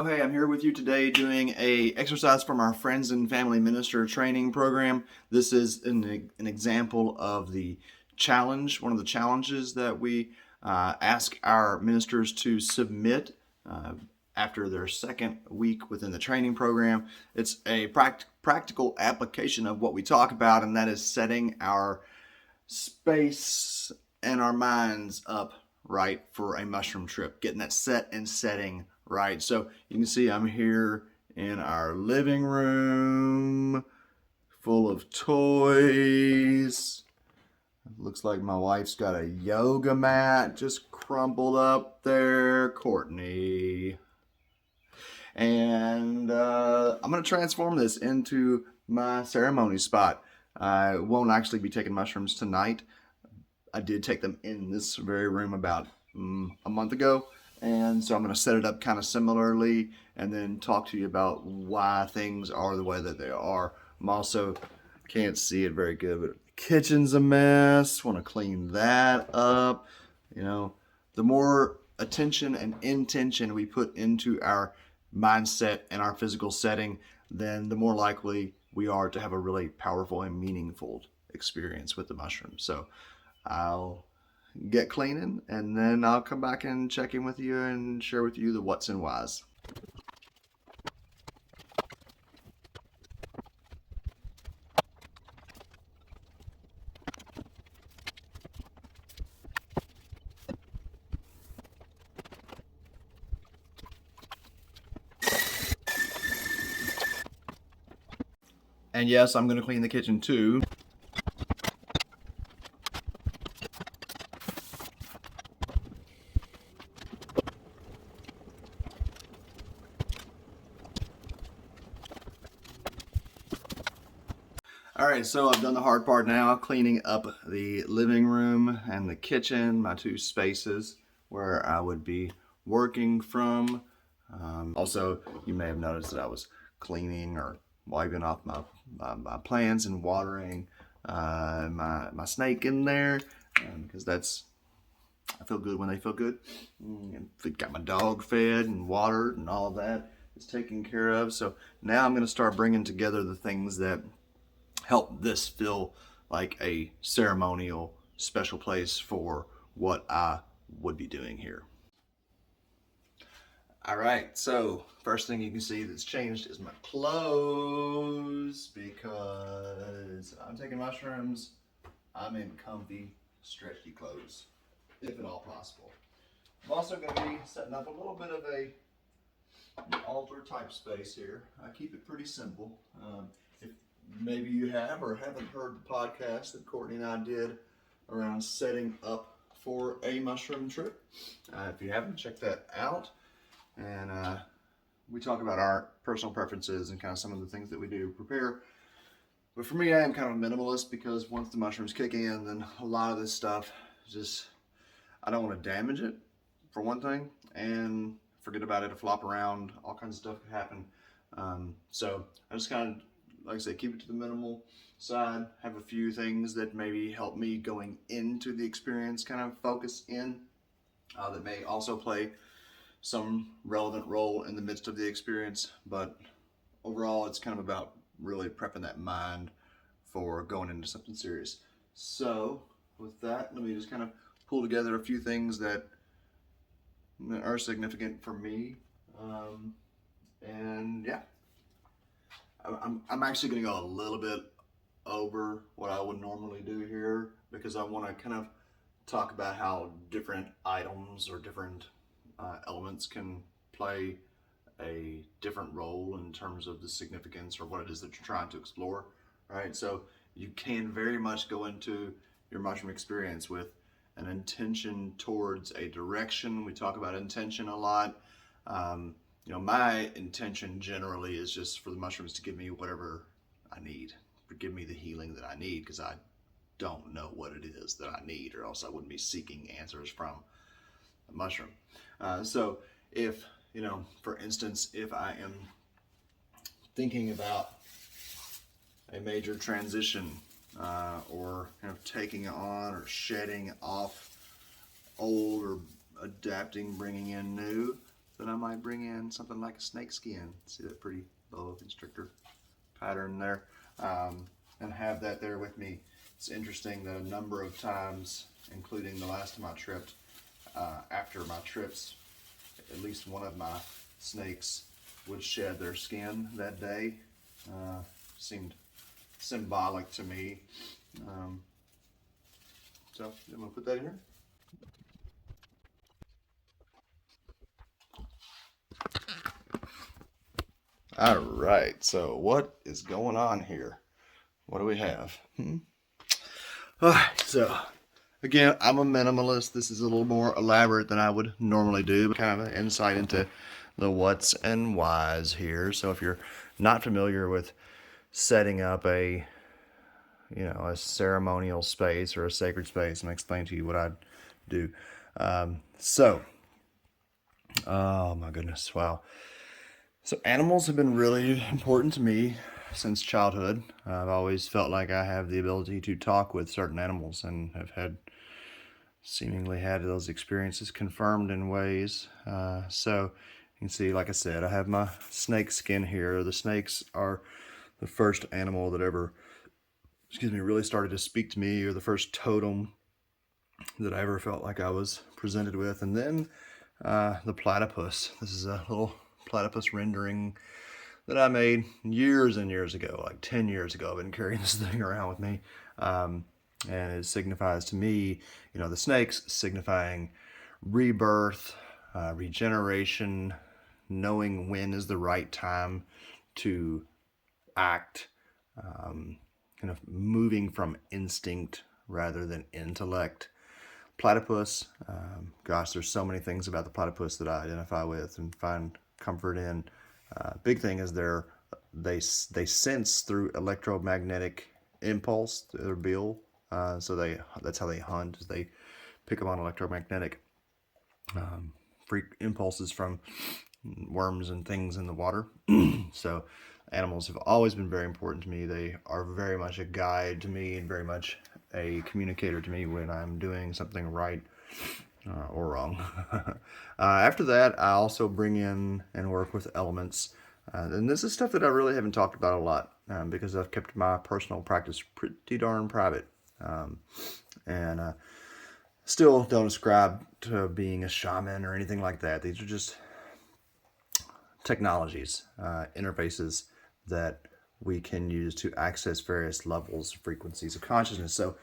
Hey, I'm here with you today doing a exercise from our Friends and Family Minister training program. This is an example of the challenge, one of the challenges that we ask our ministers to submit after their second week within the training program. It's a practical application of what we talk about, and that is setting our space and our minds up right for a mushroom trip, getting that set and setting right. So you can see I'm here in our living room full of toys. Looks like my wife's got a yoga mat just crumpled up there. Courtney. And I'm going to transform this into my ceremony spot. I won't actually be taking mushrooms tonight. I did take them in this very room about a month ago. And so I'm going to set it up kind of similarly and then talk to you about why things are the way that they are. I'm also, can't see it very good, but the kitchen's a mess. Want to clean that up. You know, the more attention and intention we put into our mindset and our physical setting, then the more likely we are to have a really powerful and meaningful experience with the mushroom. So I'll get cleaning and then I'll come back and check in with you and share with you the what's and whys. And yes, I'm going to clean the kitchen too. All right, so I've done the hard part now, cleaning up the living room and the kitchen, my two spaces where I would be working from. Also, you may have noticed that I was cleaning or wiping off my plants and watering my snake in there because I feel good when they feel good. And got my dog fed and watered and all of that is taken care of. So now I'm going to start bringing together the things that help this feel like a ceremonial special place for what I would be doing here. All right, so first thing you can see that's changed is my clothes because I'm taking mushrooms. I'm in comfy, stretchy clothes, if at all possible. I'm also going to be setting up a little bit of an altar type space here. I keep it pretty simple. If maybe you have or haven't heard the podcast that Courtney and I did around setting up for a mushroom trip. If you haven't, check that out. And we talk about our personal preferences and kind of some of the things that we do to prepare. But for me, I am kind of a minimalist because once the mushrooms kick in, then a lot of this stuff just, I don't want to damage it, for one thing, and forget about it, to flop around, all kinds of stuff could happen. So I just kind of, like I said, keep it to the minimal side, have a few things that maybe help me going into the experience, kind of focus in, that may also play some relevant role in the midst of the experience. But overall, it's kind of about really prepping that mind for going into something serious. So with that, let me just kind of pull together a few things that are significant for me. And yeah, I'm actually going to go a little bit over what I would normally do here because I want to kind of talk about how different items or different elements can play a different role in terms of the significance or what it is that you're trying to explore, right? So you can very much go into your mushroom experience with an intention towards a direction. We talk about intention a lot. My intention generally is just for the mushrooms to give me whatever I need, give me the healing that I need, because I don't know what it is that I need, or else I wouldn't be seeking answers from a mushroom. So if, for instance, if I am thinking about a major transition or taking on or shedding off old or adapting, bringing in new, then I might bring in something like a snake skin. See that pretty boa constrictor pattern there, and have that there with me. It's interesting that a number of times, including the last time I tripped, after my trips, at least one of my snakes would shed their skin that day. Seemed symbolic to me. So I'm gonna put that in here. All right, so what is going on here? What do we have? All right, so again, I'm a minimalist. This is a little more elaborate than I would normally do, but kind of an insight into the what's and whys here. So if you're not familiar with setting up a ceremonial space or a sacred space, I'm gonna explain to you what I do. Oh my goodness, wow. So animals have been really important to me since childhood. I've always felt like I have the ability to talk with certain animals and have seemingly had those experiences confirmed in ways. So you can see, like I said, I have my snake skin here. The snakes are the first animal that ever, really started to speak to me, or the first totem that I ever felt like I was presented with. And then the platypus. This is a little platypus rendering that I made years and years ago, like 10 years ago. I've been carrying this thing around with me. And it signifies to me, the snakes signifying rebirth, regeneration, knowing when is the right time to act, kind of moving from instinct rather than intellect. Platypus, gosh, there's so many things about the platypus that I identify with and find comfort in. Big thing is they sense through electromagnetic impulse to their bill. So that's how they hunt. Is they pick up on electromagnetic freak impulses from worms and things in the water. So animals have always been very important to me. They are very much a guide to me and very much a communicator to me when I'm doing something right or wrong. After that, I also bring in and work with elements. And this is stuff that I really haven't talked about a lot because I've kept my personal practice pretty darn private. And still don't ascribe to being a shaman or anything like that. These are just technologies, interfaces that we can use to access various levels, frequencies of consciousness. So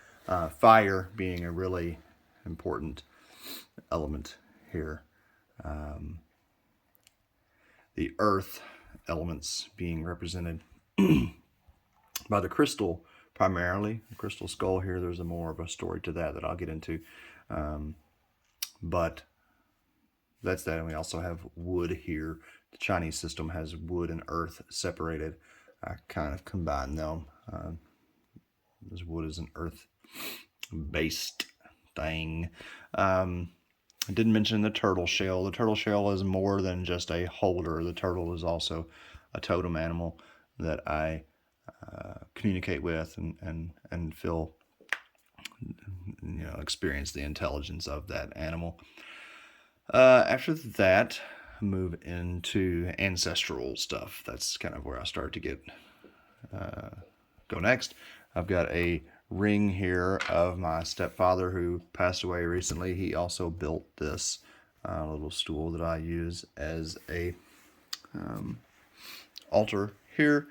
fire being a really important element here. The earth elements being represented by the crystal primarily. The crystal skull here, there's more of a story to that I'll get into. But that's that. And we also have wood here. The Chinese system has wood and earth separated. I kind of combine them. This wood is an earth-based thing. I didn't mention the turtle shell. The turtle shell is more than just a holder. The turtle is also a totem animal that I communicate with and feel, experience the intelligence of that animal. After that, move into ancestral stuff. That's kind of where I start to go next. I've got a ring here of my stepfather who passed away recently. He also built this little stool that I use as a altar here.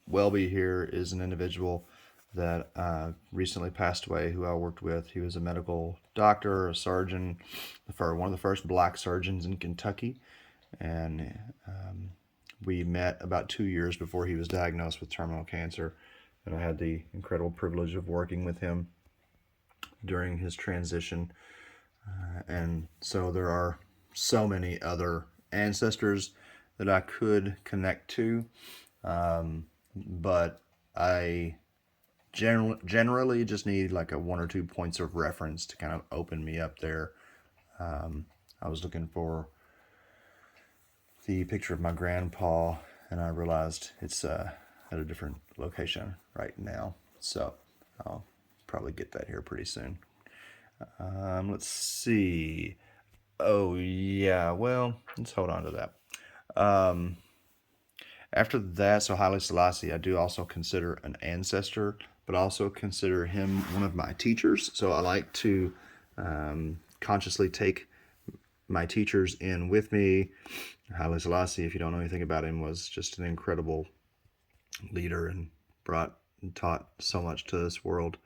Welby here is an individual that recently passed away who I worked with. He was a medical doctor, a surgeon, one of the first black surgeons in Kentucky. And we met about 2 years before he was diagnosed with terminal cancer. And I had the incredible privilege of working with him during his transition. And so there are so many other ancestors that I could connect to. But I generally just need like a 1 or 2 points of reference to kind of open me up there. I was looking for the picture of my grandpa and I realized it's at a different location right now. So I'll probably get that here pretty soon. Let's see. Oh, yeah, well, let's hold on to that. Um, After that, so Haile Selassie, I do also consider an ancestor, but also consider him one of my teachers. So I like to consciously take my teachers in with me. Haile Selassie, if you don't know anything about him, was just an incredible leader and brought and taught so much to this world.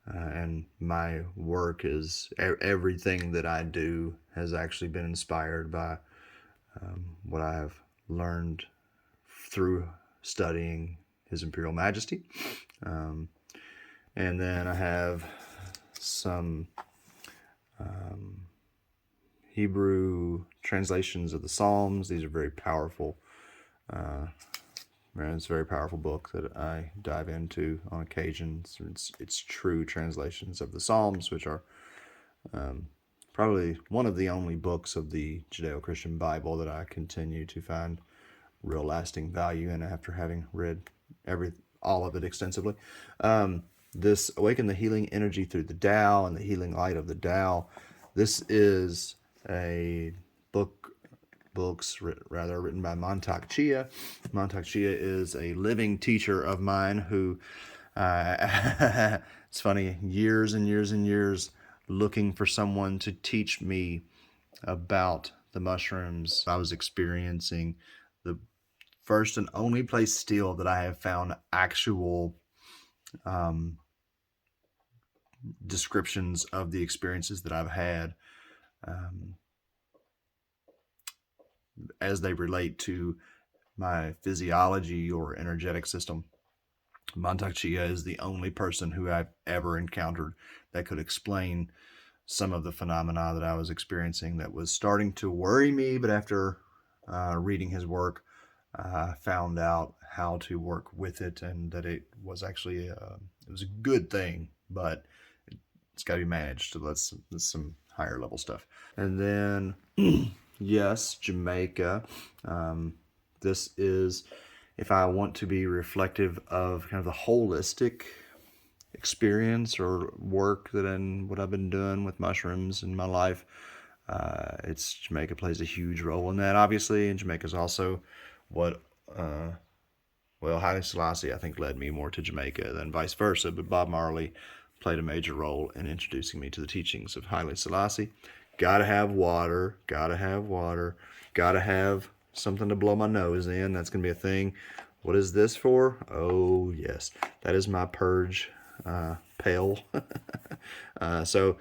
And my work is everything that I do has actually been inspired by what I have learned through studying His Imperial Majesty. And then I have some Hebrew translations of the Psalms. These are very powerful. It's a very powerful book that I dive into on occasion. It's true translations of the Psalms, which are probably one of the only books of the Judeo-Christian Bible that I continue to find real lasting value in after having read all of it extensively. This Awaken the Healing Energy Through the Tao and the Healing Light of the Tao. This is a books written by Mantak Chia. Mantak Chia is a living teacher of mine who, it's funny, years and years and years looking for someone to teach me about the mushrooms I was experiencing. The first and only place still that I have found actual descriptions of the experiences that I've had as they relate to my physiology or energetic system. Mantak Chia is the only person who I've ever encountered that could explain some of the phenomena that I was experiencing that was starting to worry me, but after reading his work, I found out how to work with it, and that it was actually it was a good thing, but it's got to be managed. So that's some higher level stuff. And then, yes, Jamaica. This is if I want to be reflective of kind of the holistic experience or work what I've been doing with mushrooms in my life. It's Jamaica plays a huge role in that, obviously, and Jamaica is also what Haile Selassie, I think, led me more to Jamaica than vice versa, but Bob Marley played a major role in introducing me to the teachings of Haile Selassie. Gotta have water, gotta have water, gotta have something to blow my nose in. That's gonna be a thing. What is this for? Oh, yes, that is my purge pail. So,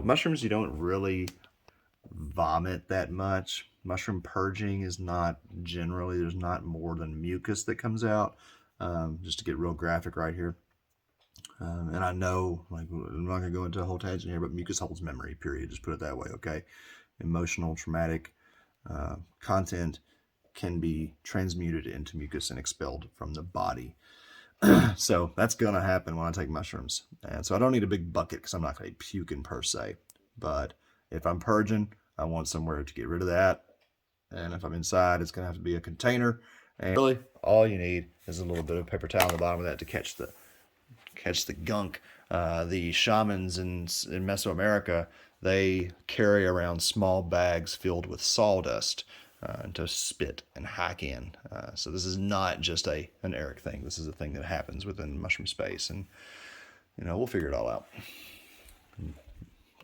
mushrooms, you don't really vomit that much. Mushroom purging is not generally, there's not more than mucus that comes out. Just to get real graphic right here. And I know, I'm not going to go into a whole tangent here, but mucus holds memory, period. Just put it that way, okay? Emotional, traumatic content can be transmuted into mucus and expelled from the body. So that's going to happen when I take mushrooms. And so I don't need a big bucket because I'm not going to be puking per se. But if I'm purging, I want somewhere to get rid of that. And if I'm inside, it's going to have to be a container. And really, all you need is a little bit of paper towel on the bottom of that to catch the gunk. The shamans in Mesoamerica, they carry around small bags filled with sawdust to spit and hack in. So this is not just an Eric thing. This is a thing that happens within mushroom space, and we'll figure it all out.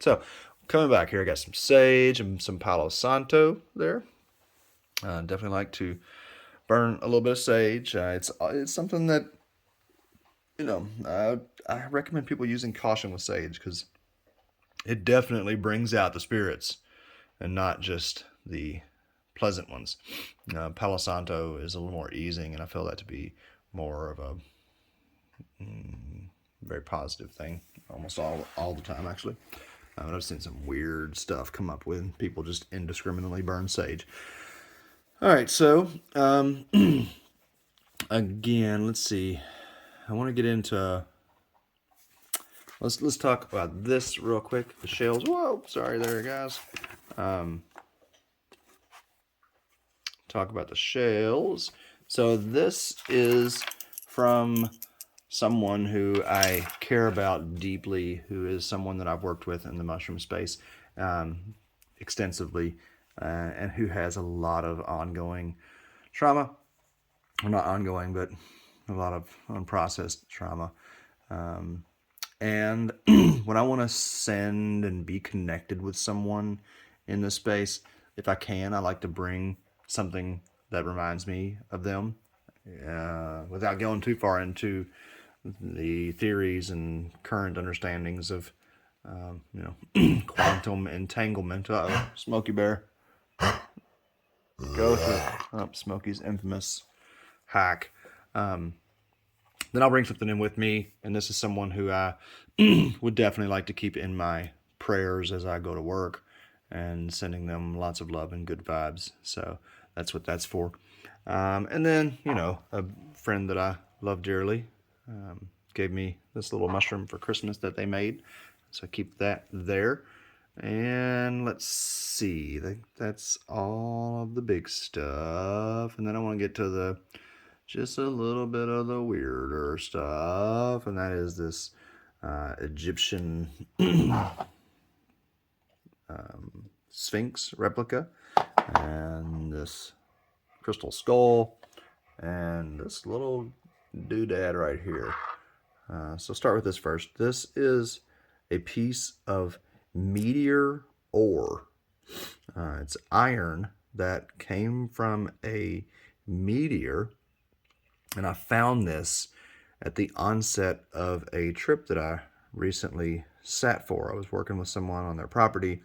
So coming back here, I got some sage and some Palo Santo there. Definitely like to burn a little bit of sage. It's something that I recommend people using caution with sage because it definitely brings out the spirits and not just the pleasant ones. Palo Santo is a little more easing, and I feel that to be more of a very positive thing almost all the time, actually. But I've seen some weird stuff come up when people just indiscriminately burn sage. All right, so again, let's see. I want to get into. Let's talk about this real quick. The shells. Whoa, sorry there, guys. Talk about the shells. So this is from someone who I care about deeply, who is someone that I've worked with in the mushroom space. extensively and who has a lot of ongoing trauma, or not ongoing, but a lot of unprocessed trauma. And when I want to send and be connected with someone in this space, if I can, I like to bring something that reminds me of them without going too far into the theories and current understandings of, quantum entanglement. Uh-oh, Smokey Bear. Go with Smokey's infamous hack. Then I'll bring something in with me, and this is someone who I would definitely like to keep in my prayers as I go to work, and sending them lots of love and good vibes. So that's what that's for. And then, a friend that I love dearly gave me this little mushroom for Christmas that they made. So I keep that there. And let's see, that's all of the big stuff. And then I want to get to just a little bit of the weirder stuff. And that is this Egyptian Sphinx replica, and this crystal skull, and this little doodad right here. So start with this first. This is a piece of meteor ore. It's iron that came from a meteor, and I found this at the onset of a trip that I recently sat for. I was working with someone on their property,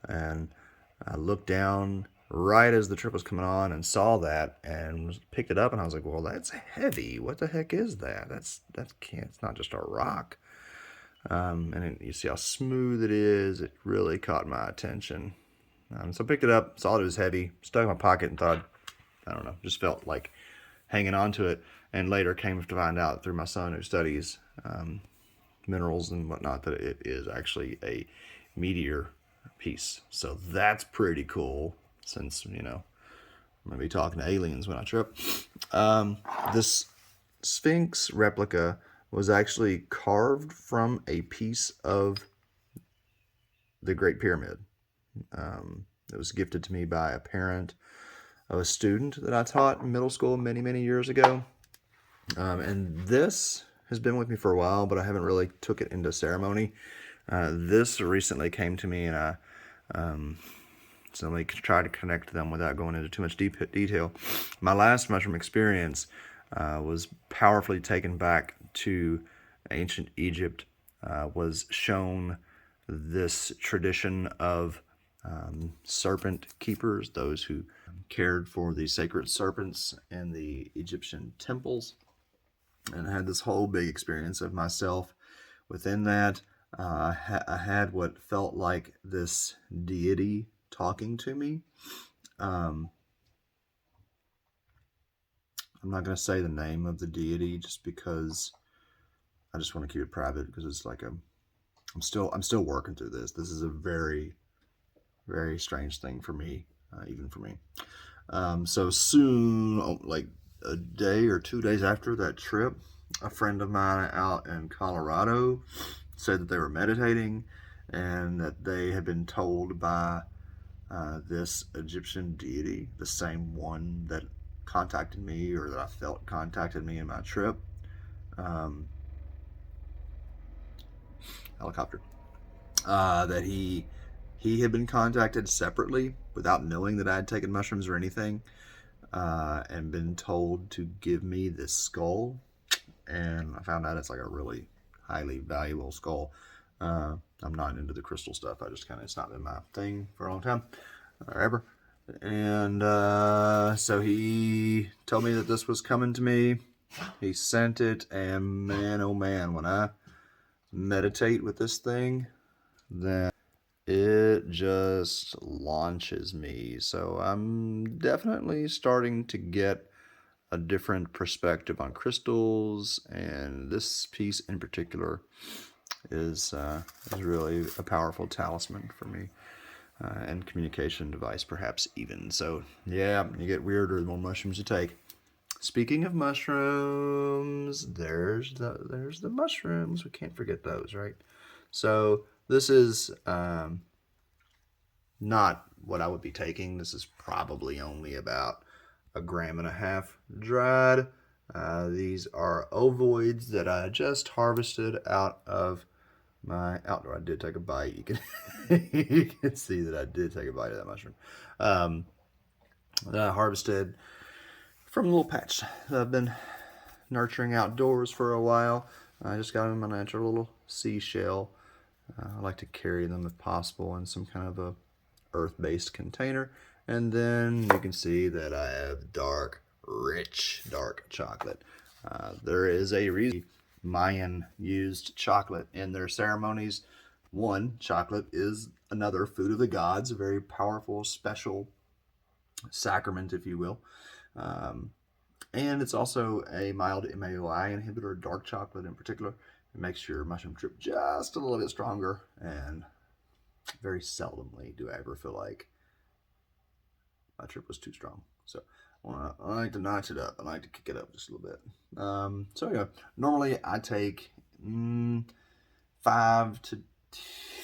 and I looked down right as the trip was coming on and saw that and picked it up, and I was like, well, that's heavy. What the heck is that? It's not just a rock. And you see how smooth it is. It really caught my attention. So I picked it up, saw it was heavy, stuck it in my pocket, and thought, I don't know, just felt like hanging on to it. And later came to find out through my son who studies minerals and whatnot that it is actually a meteor piece. So that's pretty cool, since, I'm going to be talking to aliens when I trip. This Sphinx replica was actually carved from a piece of the Great Pyramid. It was gifted to me by a parent of a student that I taught in middle school many, many years ago. And this has been with me for a while, but I haven't really took it into ceremony. This recently came to me, and I so let me try to connect them without going into too much detail. My last mushroom experience was powerfully taken back to ancient Egypt. Was shown this tradition of serpent keepers, those who cared for the sacred serpents in the Egyptian temples, and I had this whole big experience of myself within that. I had what felt like this deity talking to me. I'm not going to say the name of the deity just because I just want to keep it private, because it's like I'm still working through this. This is a very, very strange thing for me, even for me. So soon, like a day or 2 days after that trip, a friend of mine out in Colorado said that they were meditating, and that they had been told by this Egyptian deity, the same one that contacted me, or that I felt contacted me in my trip, helicopter, that he had been contacted separately without knowing that I had taken mushrooms or anything, and been told to give me this skull. And I found out it's like a really highly valuable skull. I'm not into the crystal stuff. It's not been my thing for a long time, or ever. And so he told me that this was coming to me. He sent it, and man, oh man, when I meditate with this thing, then it just launches me. So I'm definitely starting to get a different perspective on crystals, and this piece in particular is really a powerful talisman for me, and communication device perhaps even. So yeah, you get weirder the more mushrooms you take. Speaking of mushrooms, there's the mushrooms. We can't forget those, right? So this is not what I would be taking. This is probably only about 1.5 grams dried. These are ovoids that I just harvested out of my outdoor. I did take a bite. You can you can see that I did take a bite of that mushroom. That I harvested from a little patch that I've been nurturing outdoors for a while. I just got them in my natural little seashell. I like to carry them if possible in some kind of a earth-based container. And then you can see that I have rich dark chocolate. There is a reason Mayan used chocolate in their ceremonies. One, chocolate is another food of the gods, a very powerful, special sacrament, if you will. And it's also a mild MAOI inhibitor, dark chocolate in particular. It makes your mushroom trip just a little bit stronger, and very seldomly do I ever feel like my trip was too strong. So I like to notch it up. I like to kick it up just a little bit. So yeah, normally I take 5 to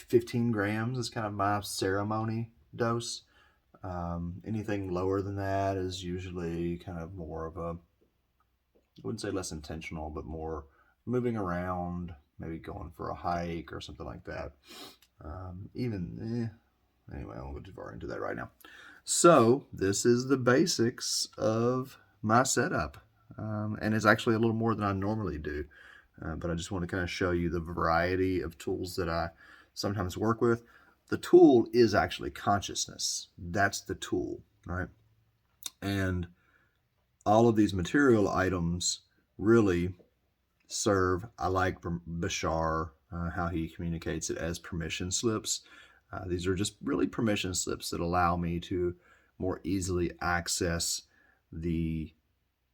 15 grams is kind of my ceremony dose. Anything lower than that is usually kind of more of a, I wouldn't say less intentional, but more moving around, maybe going for a hike or something like that. Anyway, I won't go too far into that right now. So this is the basics of my setup. And it's actually a little more than I normally do. But I just want to kind of show you the variety of tools that I sometimes work with. The tool is actually consciousness. That's the tool, right? And all of these material items really serve, I like Bashar, how he communicates it as permission slips. These are just really permission slips that allow me to more easily access the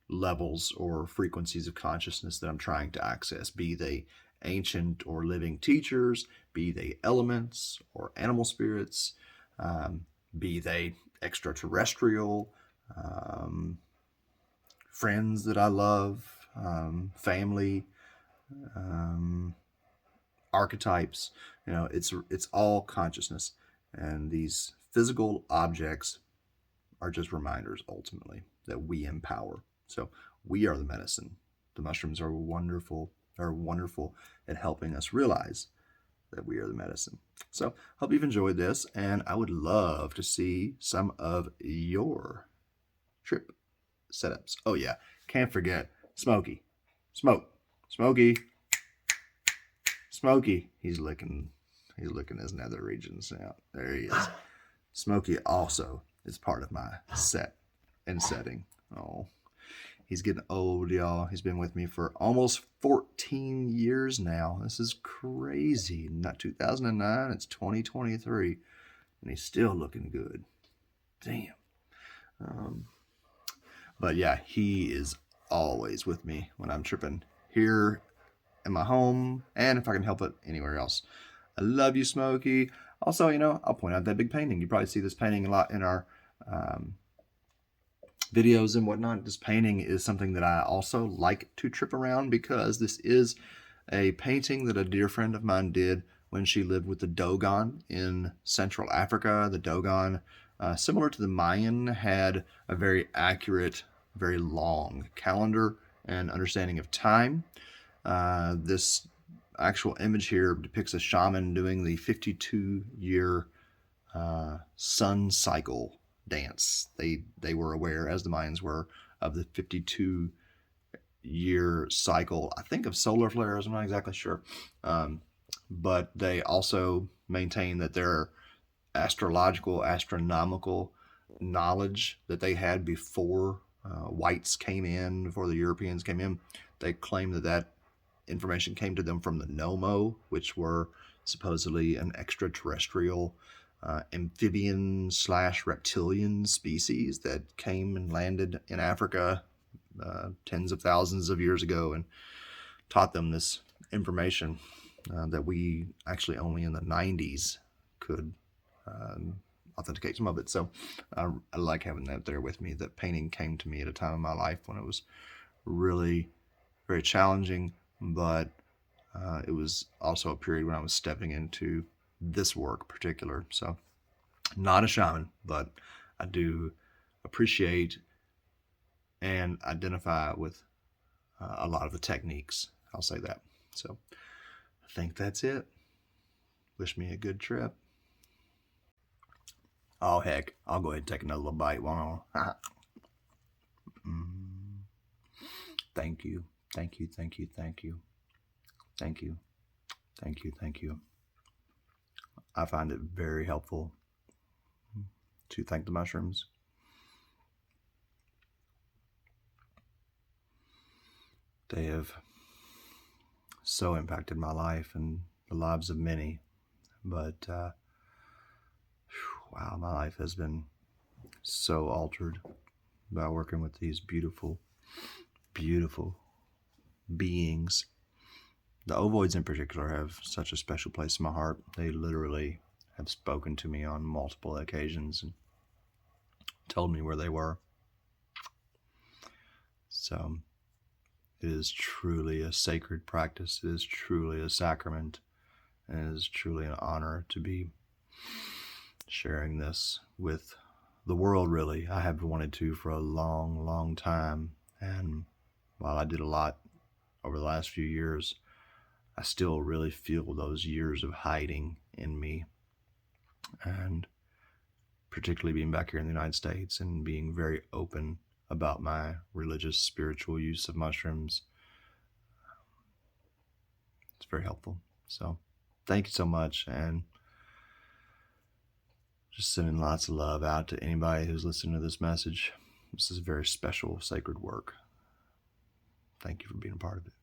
levels or frequencies of consciousness that I'm trying to access, be they ancient or living teachers, be they elements or animal spirits, be they extraterrestrial, friends that I love, family, archetypes. You know, it's all consciousness, and these physical objects are just reminders ultimately that we empower. So we are the medicine. The mushrooms are wonderful at helping us realize that we are the medicine. So hope you've enjoyed this, and I would love to see some of your trip setups. Oh yeah, can't forget Smokey. Smokey. He's licking his nether regions out. There he is. Smokey also is part of my set and setting. Oh, he's getting old, y'all. He's been with me for almost 14 years now. This is crazy. Not 2009, it's 2023, and he's still looking good. Damn. But yeah, he is always with me when I'm tripping here in my home, and if I can help it, anywhere else. I love you, Smokey. Also, I'll point out that big painting. You probably see this painting a lot in our videos and whatnot. This painting is something that I also like to trip around, because this is a painting that a dear friend of mine did when she lived with the Dogon in Central Africa. The Dogon, similar to the Mayan, had a very accurate, very long calendar and understanding of time. This actual image here depicts a shaman doing the 52-year sun cycle dance. They were aware, as the Mayans were, of the 52-year cycle, I think of solar flares, I'm not exactly sure. But they also maintain that their astronomical knowledge that they had before whites came in, before the Europeans came in, they claim that information came to them from the Nomo, which were supposedly an extraterrestrial amphibian / reptilian species that came and landed in Africa tens of thousands of years ago and taught them this information that we actually only in the 90s could authenticate some of it. So I like having that there with me. That painting came to me at a time in my life when it was really very challenging, but it was also a period when I was stepping into this work in particular. So Not a shaman, but I do appreciate and identify with a lot of the techniques. I'll say that. So I think that's it. Wish me a good trip. Oh, heck. I'll go ahead and take another little bite. Thank you. Thank you. Thank you. Thank you. Thank you. Thank you. Thank you. I find it very helpful to thank the mushrooms. They have so impacted my life and the lives of many. But, wow, my life has been so altered by working with these beautiful, beautiful beings. The ovoids in particular have such a special place in my heart. They literally have spoken to me on multiple occasions and told me where they were. So it is truly a sacred practice. It is truly a sacrament. And it is truly an honor to be sharing this with the world, really. I have wanted to for a long, long time. And while I did a lot over the last few years, I still really feel those years of hiding in me. And particularly being back here in the United States and being very open about my religious, spiritual use of mushrooms, it's very helpful. So thank you so much, and just sending lots of love out to anybody who's listening to this message. This is very special, sacred work. Thank you for being a part of it.